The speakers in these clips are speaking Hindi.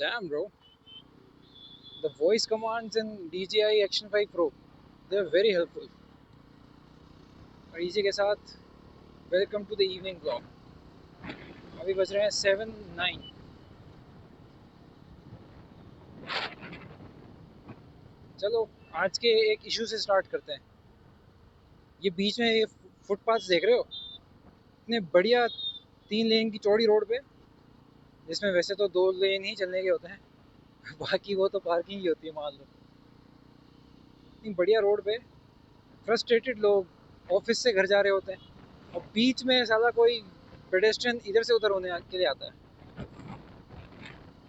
Damn, bro. The voice commands in DJI Action 5 Pro, they're very helpful. और इसी के साथ welcome to the evening blog. अभी बज रहे हैं 7:09। चलो आज के एक इशू से स्टार्ट करते हैं। ये बीच में ये फुटपाथ देख रहे हो, इतने बढ़िया 3 लेन की चौड़ी रोड पे, जिसमें वैसे तो 2 लेन ही चलने के होते हैं बाकी वो तो पार्किंग ही होती है मान लो। इतनी बढ़िया रोड पे फ्रस्ट्रेटेड लोग ऑफिस से घर जा रहे होते हैं और बीच में साला कोई पेडेस्ट्रियन इधर से उधर होने के लिए आता है,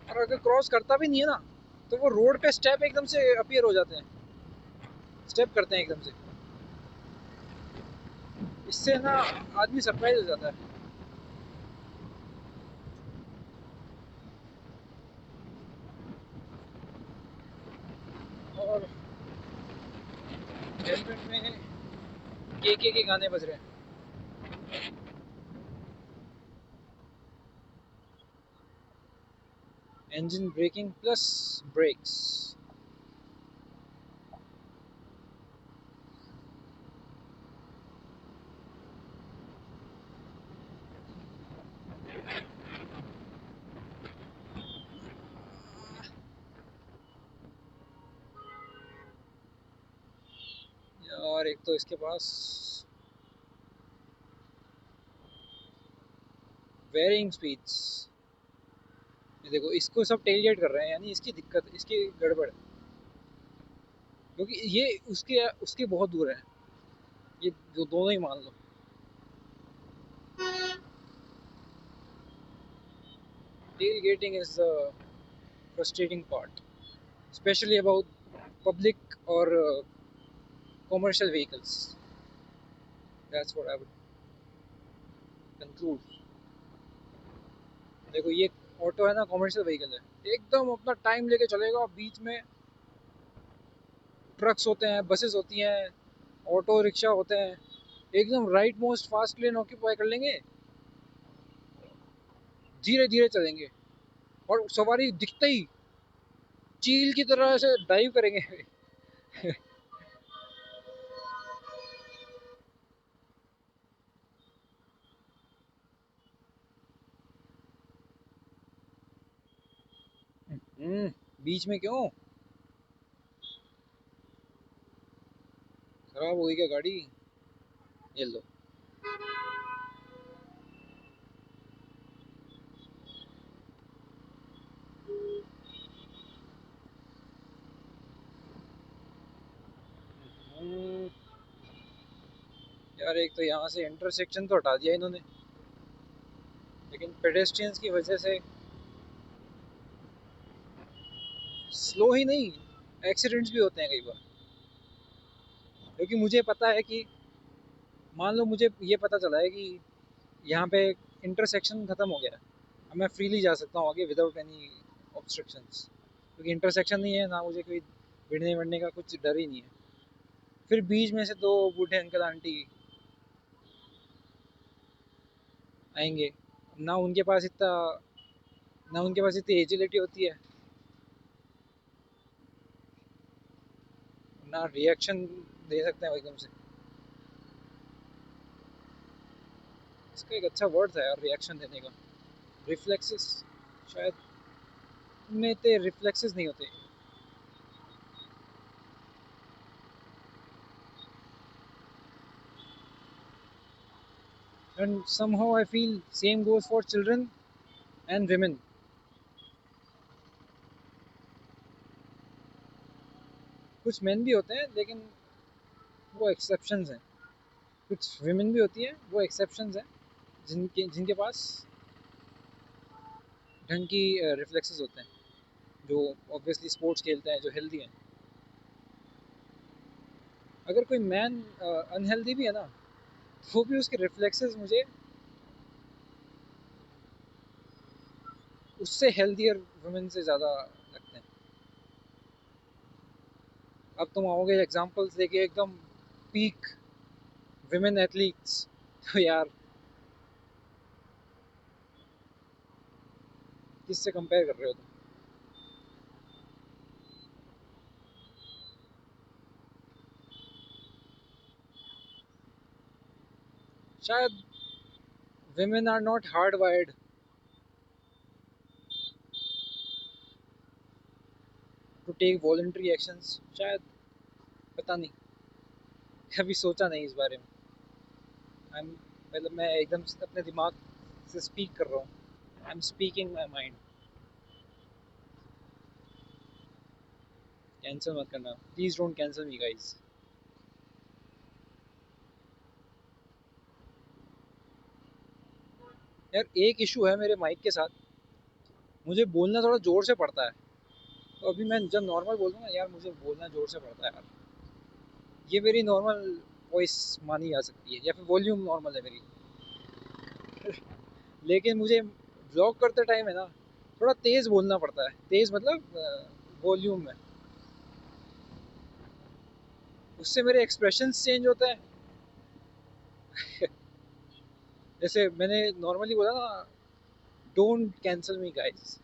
और अगर क्रॉस करता भी नहीं है ना तो वो रोड पे स्टेप एकदम से अपीयर हो जाते हैं, स्टेप करते हैं एकदम से। इससे ना आदमी सरप्राइज हो जाता है। और हेलमेट में के गाने बज रहे हैं। Engine braking plus brakes. और एक तो इसके पास वेरिंग स्पीड्स, ये देखो इसको सब टेलगेट कर रहे हैं, यानी इसकी दिक्कत, इसकी गड़बड़ है, क्योंकि ये उसके उसके बहुत दूर है। ये जो दोनों ही मान लो। Tailgating is the frustrating part, especially about public or commercial vehicles. That's what I would conclude. देखो ये ऑटो है ना, कमर्शियल व्हीकल है, एकदम अपना टाइम लेके चलेगा। बीच में ट्रक्स होते हैं, बसेस होती हैं, ऑटो रिक्शा होते हैं, एकदम right most fast lane occupy कर लेंगे, धीरे धीरे चलेंगे और सवारी दिखते ही चील की तरह से डाइव करेंगे बीच में क्यों? खराब हो गई क्या गाड़ी? ये लो। हम्म, यार एक तो यहाँ से इंटरसेक्शन तो हटा दिया इन्होंने, लेकिन पेडेस्ट्रियंस की वजह से स्लो ही नहीं, एक्सीडेंट्स भी होते हैं कई बार। क्योंकि मुझे पता है कि, मान लो मुझे ये पता चला है कि यहाँ पे इंटरसेक्शन ख़त्म हो गया है, अब मैं फ्रीली जा सकता हूँ आगे विदाउट एनी ऑब्स्ट्रक्शंस, क्योंकि इंटरसेक्शन नहीं है ना, मुझे कोई भिड़ने विड़ने का कुछ डर ही नहीं है। फिर बीच में से दो बूढ़े अंकल आंटी आएंगे, ना उनके पास इतनी एजिलिटी होती है, ना रिएक्शन दे सकते हैं वो एकदम से। इसका एक अच्छा वर्ड था यार, रिएक्शन देने का, रिफ्लेक्सेस शायद। में इतने रिफ्लेक्सेस नहीं होते। And somehow I feel same goes for children and women. कुछ मेन भी होते हैं लेकिन वो एक्सेप्शंस हैं, कुछ विमेन भी होती हैं, वो एक्सेप्शंस हैं, जिनके पास ढंग की रिफ्लेक्सेस होते हैं, जो ऑब्वियसली स्पोर्ट्स खेलते हैं, जो हेल्दी हैं। अगर कोई मैन अनहेल्दी भी है ना, तो भी उसके रिफ्लेक्सेस मुझे उससे हेल्दियर वुमेन से ज़्यादा लगते हैं। अब तुम आओगे एग्जांपल्स देके एकदम पीक विमेन एथलीट्स, तो यार किससे कंपेयर कर रहे हो तुम? शायद women are not hardwired to take voluntary actions, शायद, पता नहीं, कभी सोचा नहीं इस बारे में। मतलब मैं एकदम से अपने दिमाग से स्पीक कर रहा हूँ, I am speaking my mind. Cancel मत करना, please don't cancel me guys. यार एक इशू है मेरे माइक के साथ, मुझे बोलना थोड़ा जोर से पड़ता है। तो अभी मैं जब नॉर्मल बोलूँ ना यार, मुझे बोलना जोर से पड़ता है यार। ये मेरी नॉर्मल वॉइस मानी जा सकती है, या फिर वॉल्यूम नॉर्मल है मेरी। लेकिन मुझे ब्लॉग करते टाइम है ना, थोड़ा तेज़ बोलना पड़ता है। तेज़ मतलब वॉल्यूम में, उससे मेरे एक्सप्रेशंस चेंज होते हैं। जैसे मैंने नॉर्मली बोला ना, डोंट कैंसिल मी गाइस,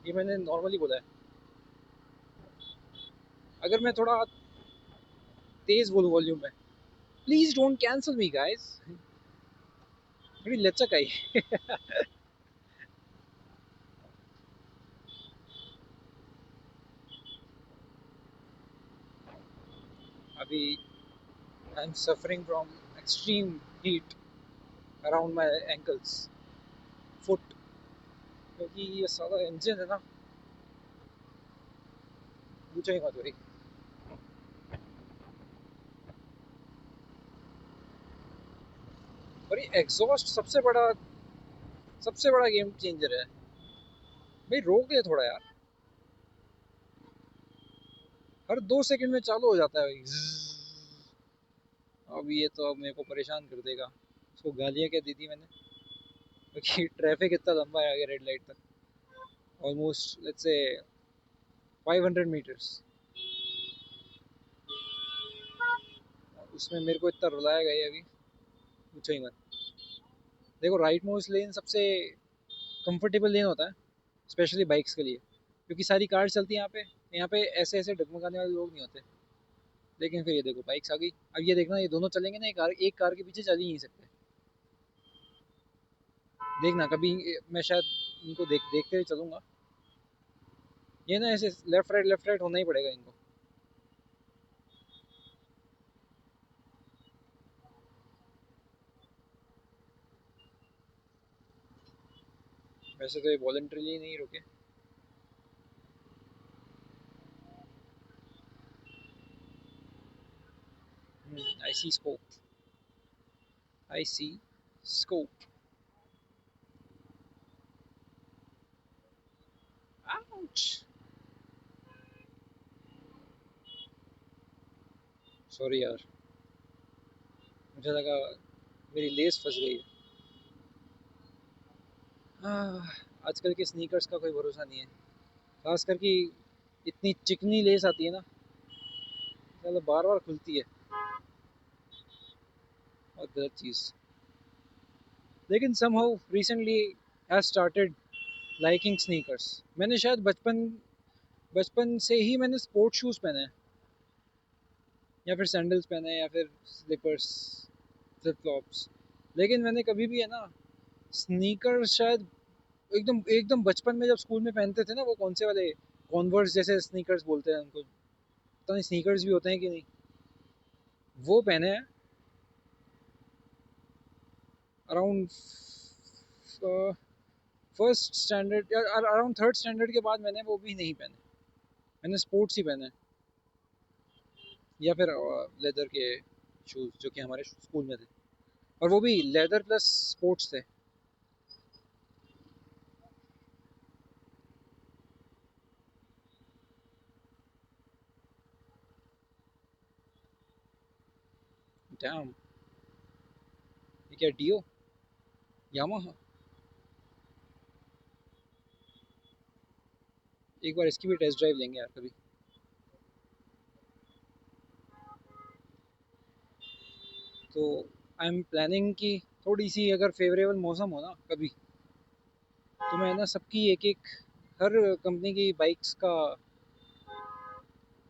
ये मैंने नॉर्मली बोला है। अगर मैं थोड़ा तेज़ बोलूँ वॉल्यूम में, please don't cancel me guys, थोड़ी लचक आई। अभी I am suffering from extreme heat around my ankles, foot, क्योंकि ये सारा इंजन है ना, पूछो ही मत भाई। और ये एग्जॉस्ट सबसे बड़ा गेम चेंजर है भाई। रोक ले थोड़ा यार, हर 2 सेकंड में चालू हो जाता है भाई, ज़्ज़। अब ये तो अब मेरे को परेशान कर देगा। उसको गालियाँ क्या दी थी मैंने, क्योंकि ट्रैफिक इतना लंबा है आगे रेड लाइट तक, ऑलमोस्ट लेट्स से 500 मीटर्स। उसमें मेरे को इतना रुलाया गया अभी, पूछो ही मत। देखो राइट मोस्ट लेन सबसे कंफर्टेबल लेन होता है, स्पेशली बाइक्स के लिए, क्योंकि सारी कार चलती हैं यहाँ पे। यहाँ पे ऐसे ऐसे डगमगाने वाले लोग नहीं होते। लेकिन फिर ये देखो बाइक्स आ गई। अब ये देखना, ये दोनों चलेंगे ना, एक कार के पीछे चल ही नहीं सकते। देखना कभी, मैं शायद इनको देखते हुए चलूंगा। ये ना ऐसे लेफ्ट राइट होना ही पड़ेगा इनको। वैसे तो ये वॉलंटरीली नहीं रुके। आई सी स्कोप, आई सी स्कोप। आउच, सॉरी यार, मुझे लगा मेरी लेस फंस गई है। आजकल के स्नीकर्स का कोई भरोसा नहीं है, खास करके इतनी चिकनी लेस आती है ना, मतलब बार बार खुलती है, और गलत चीज़। लेकिन somehow recently has started liking sneakers। मैंने शायद बचपन बचपन से ही मैंने स्पोर्ट शूज़ पहने हैं, या फिर सैंडल्स पहने हैं, या फिर स्लीपर्स, फ्लिप फ्लॉप्स। लेकिन मैंने कभी भी है ना, स्नीकर्स शायद एकदम एकदम बचपन में जब स्कूल में पहनते थे ना, वो कौन से वाले, कॉन्वर्स जैसे स्नीकर्स बोलते हैं उनको, पता नहीं स्नीकर्स भी होते हैं कि नहीं, वो पहने हैं अराउंड फर्स्ट स्टैंडर्ड या अराउंड थर्ड स्टैंडर्ड के बाद। मैंने वो भी नहीं पहने, मैंने स्पोर्ट्स ही पहने, या फिर लेदर के शूज़ जो कि हमारे स्कूल में थे, और वो भी लेदर प्लस स्पोर्ट्स थे। डैम, ये क्या डियो, यामाहा। एक बार इसकी भी टेस्ट ड्राइव लेंगे यार कभी। तो आई एम प्लानिंग कि थोड़ी सी अगर फेवरेबल मौसम हो ना कभी, तो मैं ना सबकी एक एक, हर कंपनी की बाइक्स का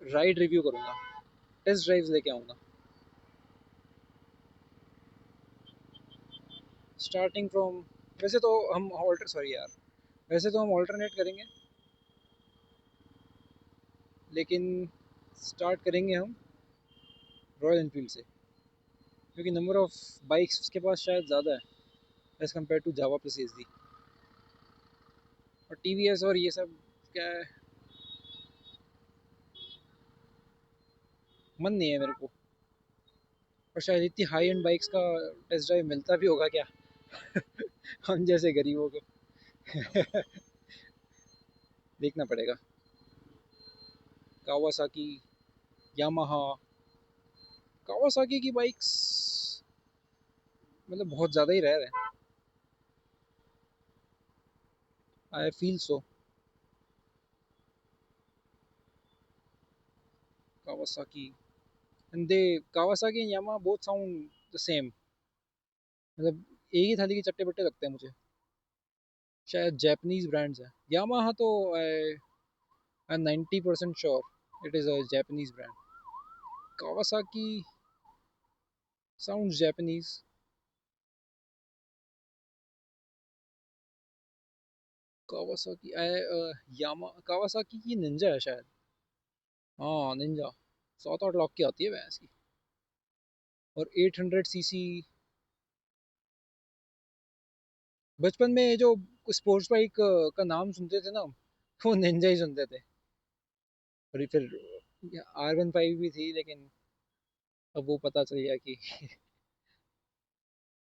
राइड रिव्यू करूँगा, टेस्ट ड्राइव्स लेके आऊँगा। स्टार्टिंग फ्रॉम, वैसे तो हम ऑल्टर सॉरी यार, वैसे तो हम ऑल्टरनेट करेंगे, लेकिन स्टार्ट करेंगे हम रॉयल एनफील्ड से, क्योंकि नंबर ऑफ बाइक्स उसके पास शायद ज़्यादा है as compare to Jawa plus H D. और टी वी एस और ये सब क्या है, मन नहीं है मेरे को। और शायद इतनी हाई एंड बाइक्स का टेस्ट ड्राइव मिलता भी होगा क्या हम जैसे गरीबों को देखना पड़ेगा। कावासाकी, यामाहा, कावासाकी की बाइक्स मतलब बहुत ज़्यादा ही रेयर है, I feel so. Kawasaki and they, Kawasaki and Yamaha both sound the same, मतलब एक ही थाली के चट्टे बट्टे लगते हैं मुझे। शायद जापानीज ब्रांड्स है यामाहा तो, I I 90% sure it is a Japanese brand. Kawasaki sounds Japanese. Kawasaki Yamaha Kawasaki की निंजा है शायद। हाँ निंजा 7-8 लाख की आती है भैंस की, और 800 सीसी। बचपन में ये जो स्पोर्ट्स बाइक का नाम सुनते थे ना, वो निंजा ही सुनते थे। और ये फिर R15 भी थी, लेकिन अब वो पता चल गया कि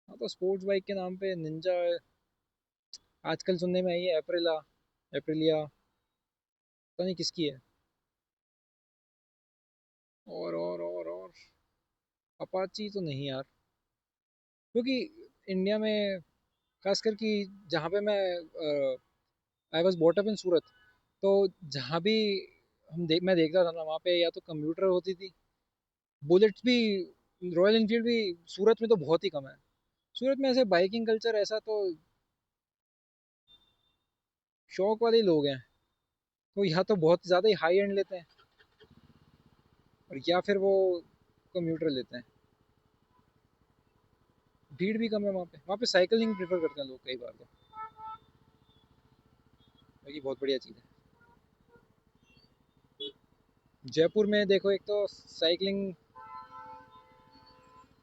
हाँ, तो स्पोर्ट्स बाइक के नाम पे निंजा। आजकल सुनने में आई है एप्रिला, एप्रिलिया, पता नहीं किसकी है। और अपाची तो नहीं यार, क्योंकि इंडिया में खासकर कि जहाँ पे I was brought up in Surat, तो जहाँ भी मैं देखता था ना, वहाँ पे या तो कंप्यूटर होती थी, बुलेट्स भी, रॉयल इनफील्ड भी सूरत में तो बहुत ही कम है। सूरत में ऐसे बाइकिंग कल्चर ऐसा तो, शौक वाले लोग हैं, तो यहाँ तो बहुत ज़्यादा ही हाई एंड लेते हैं, और या फिर वो कंप्यूटर लेते हैं। भीड़ भी कम है वहाँ पे साइकिलिंग प्रेफर करते हैं लोग कई बार तो, ये बहुत बढ़िया चीज़ है। जयपुर में देखो, एक तो साइकिलिंग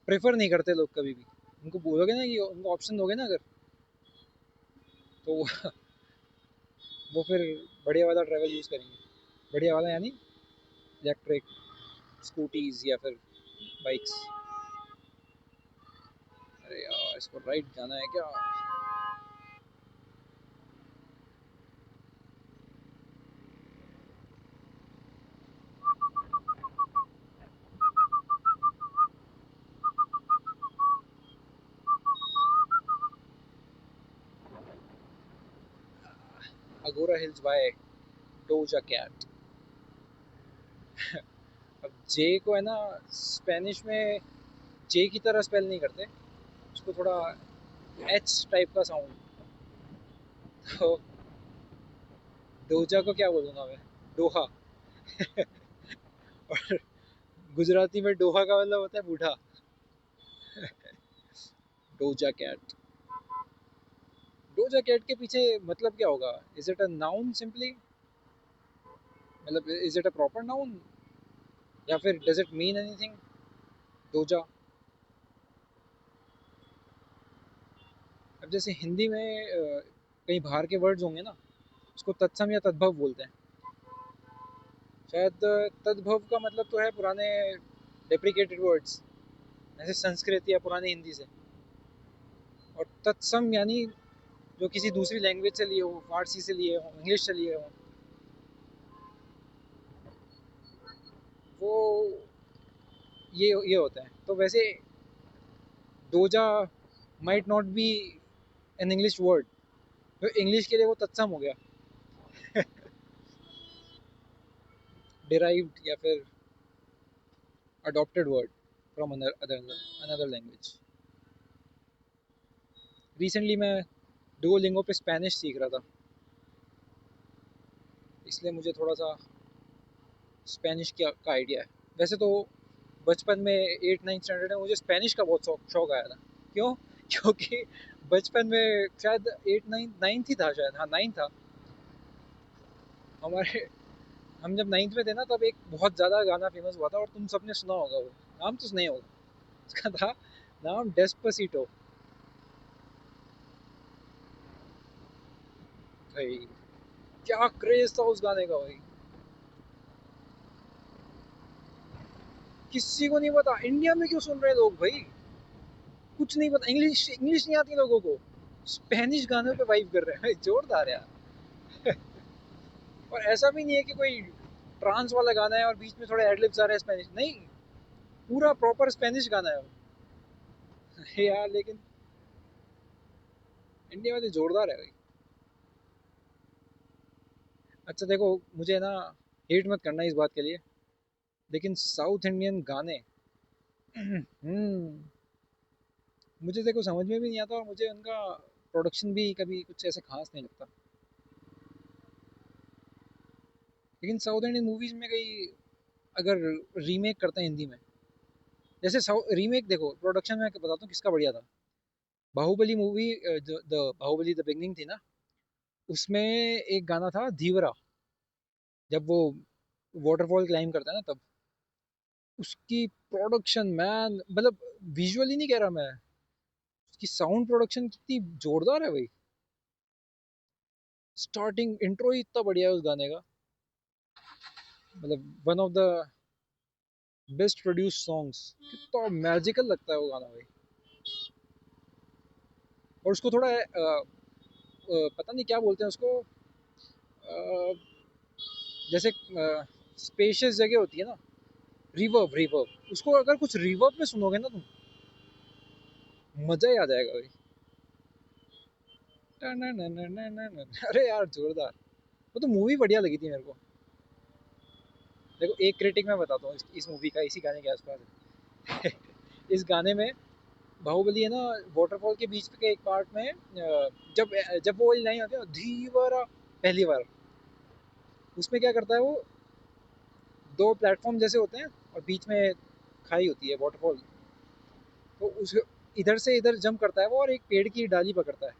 प्रेफर नहीं करते लोग कभी भी। उनको बोलोगे ना कि उनको ऑप्शन दोगे ना अगर, तो वो फिर बढ़िया वाला ट्रैवल यूज़ करेंगे। बढ़िया वाला यानी इलेक्ट्रिक स्कूटीज़ या फिर बाइक्स। अरे यार, इसको राइट जाना है क्या? अगोरा हिल्स बाय डोजा कैट। अब जे को है ना, स्पेनिश में जे की तरह स्पेल नहीं करते, उसको थोड़ा एच टाइप का साउंड, तो डोजा को क्या बोलूँगा मैं, डोहा और गुजराती में डोहा का मतलब होता है बूढ़ा। डोजा कैट, डोजा कैट के पीछे मतलब क्या होगा? Is it a noun simply, मतलब is it a proper noun, या फिर does it mean anything Doja? अब जैसे हिंदी में कई बाहर के वर्ड्स होंगे ना, उसको तत्सम या तद्भव बोलते हैं। शायद तद्भव का मतलब तो है पुराने डेप्रिकेटेड वर्ड्स, जैसे संस्कृत या पुरानी हिंदी से। और तत्सम यानी जो किसी दूसरी लैंग्वेज से लिए हो, फारसी से लिए हो, इंग्लिश से लिए हो, वो ये होता है। तो वैसे Doja might not be an English word, तो इंग्लिश के लिए वो तत्सम हो गया, डिराइव्ड या फिर adopted word from another language. Recently मैं डुओलिंगो पे स्पेनिश सीख रहा था, इसलिए मुझे थोड़ा सा स्पेनिश का आइडिया है। वैसे तो बचपन में 8-9 स्टैंडर्ड में मुझे स्पेनिश का बहुत शौक शौक आया था। क्यों? क्योंकि बचपन में शायद 8 9 9 ही था, शायद हाँ 9 था हमारे। हम जब 9th में थे ना, तब एक बहुत ज़्यादा गाना फेमस हुआ था और तुम सबने सुना होगा, वो नाम तो सुना ही होगा। उसका था नाम डेस्पासीटो। भाई क्या क्रेज था उस गाने का भाई। किसी को नहीं पता इंडिया में क्यों सुन रहे हैं लोग भाई। कुछ नहीं पता, इंग्लिश इंग्लिश नहीं आती लोगों को, स्पेनिश गानों पे वाइब कर रहे हैं भाई, जोरदार यार। और ऐसा भी नहीं है कि कोई ट्रांस वाला गाना है और बीच में थोड़े एडलिप्स आ रहे हैं स्पेनिश, नहीं, पूरा प्रॉपर स्पेनिश गाना है वो। यार लेकिन इंडिया में तो जोरदार है भाई। अच्छा देखो, मुझे ना हेट मत करना इस बात के लिए, लेकिन साउथ इंडियन गाने मुझे देखो समझ में भी नहीं आता, और मुझे उनका प्रोडक्शन भी कभी कुछ ऐसे खास नहीं लगता। लेकिन साउथ इंडियन मूवीज में कई अगर रीमेक करते हैं हिंदी में, जैसे रीमेक देखो, प्रोडक्शन में बताता हूँ किसका बढ़िया था। बाहुबली मूवी, जो द बाहुबली द बिगनिंग थी ना, उसमें एक गाना था धीवरा, जब वो वाटरफॉल क्लाइम करता है ना, तब उसकी प्रोडक्शन मैन, मतलब विजुअली नहीं कह रहा मैं, उसकी साउंड प्रोडक्शन कितनी जोरदार है भाई। स्टार्टिंग इंट्रो ही इतना बढ़िया है उस गाने का, मतलब one of the best produce songs. कितना मैजिकल लगता है वो गाना भाई। और उसको थोड़ा पता नहीं क्या बोलते हैं उसको, अ, जैसे स्पेशियस जगह होती है ना, रिवर्ब रिवर्ब, उसको अगर कुछ रिवर्ब में सुनोगे ना तुम, मजा ही आ जाएगा भाई। अरे यार जोरदार। वो तो मूवी बढ़िया लगी थी मेरे को। देखो एक क्रिटिक मैं बताता हूँ इस मूवी का, इसी गाने के आसपास। इस गाने में बाहुबली है ना, वाटरफॉल के बीच के एक पार्ट में, जब जब वो वाली लाइन आती है ना, धीवरा, पहली बार, उसमें क्या करता है वो, दो प्लेटफॉर्म जैसे होते हैं और बीच में खाई होती है वाटरफॉल, तो उस इधर से इधर जंप करता है वो और एक पेड़ की डाली पकड़ता है।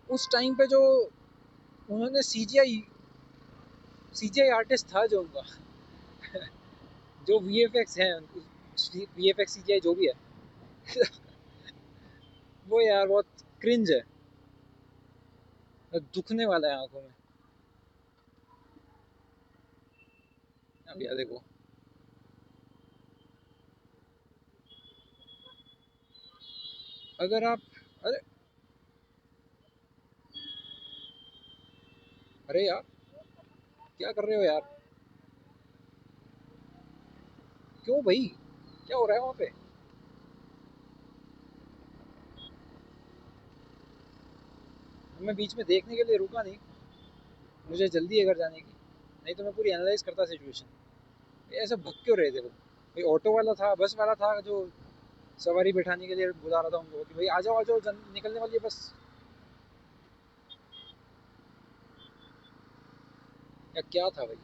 उस टाइम पे जो उन्होंने सीजीआई आर्टिस्ट था जो उनका, जो वीएफएक्स है, वीएफएक्स सीजीआई जो भी है, वो यार बहुत क्रिंज है, दुखने वाला है आंखों में। अब यार देखो, अगर आप, अरे अरे यार क्या कर रहे हो यार, क्यों भाई, क्या हो रहा है वहाँ पे। मैं बीच में देखने के लिए रुका नहीं, मुझे जल्दी है घर जाने की, नहीं तो मैं पूरी एनालाइज करता सिचुएशन। ऐसा भग क्यों रहे थे वो, कोई ऑटो वाला था, बस वाला था जो सवारी बैठाने के लिए बुला रहा था उनको कि भाई आ जाओ निकलने वाली है बस, या क्या था भाई।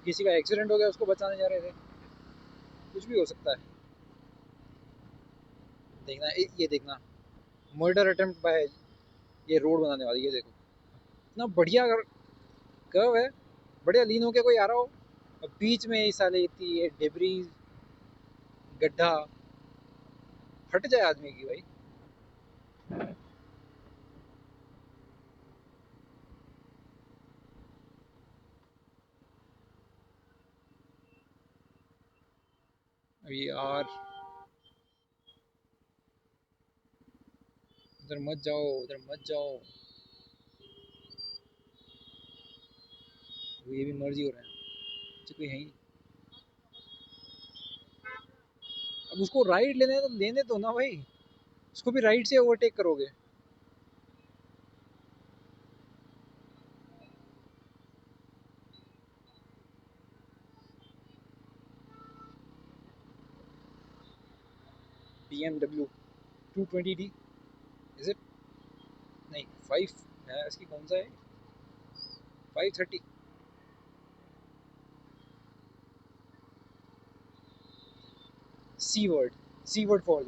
किसी का एक्सीडेंट हो गया, उसको बचाने जा रहे थे, कुछ भी हो सकता है। देखना ये देखना, मर्डर अटेम्प्ट बाय ये रोड बनाने वाली, ये देखो इतना बढ़िया कर्व है, बढ़िया लीन होके कोई आ रहा हो, और बीच में ही साले इतनी ये डेबरी, गड्ढा, फट जाए आदमी की भाई। अभी यार उधर मत जाओ, उधर मत जाओ, ये भी मर्जी हो रहा है, अच्छा कोई है ही। अब उसको राइट लेने दो ना भाई, उसको भी राइट से ओवरटेक करोगे। BMW 220D, इज इट, नहीं 5 है इसकी, कौन सा है, 530, सी वर्ड, सी वर्ड फॉर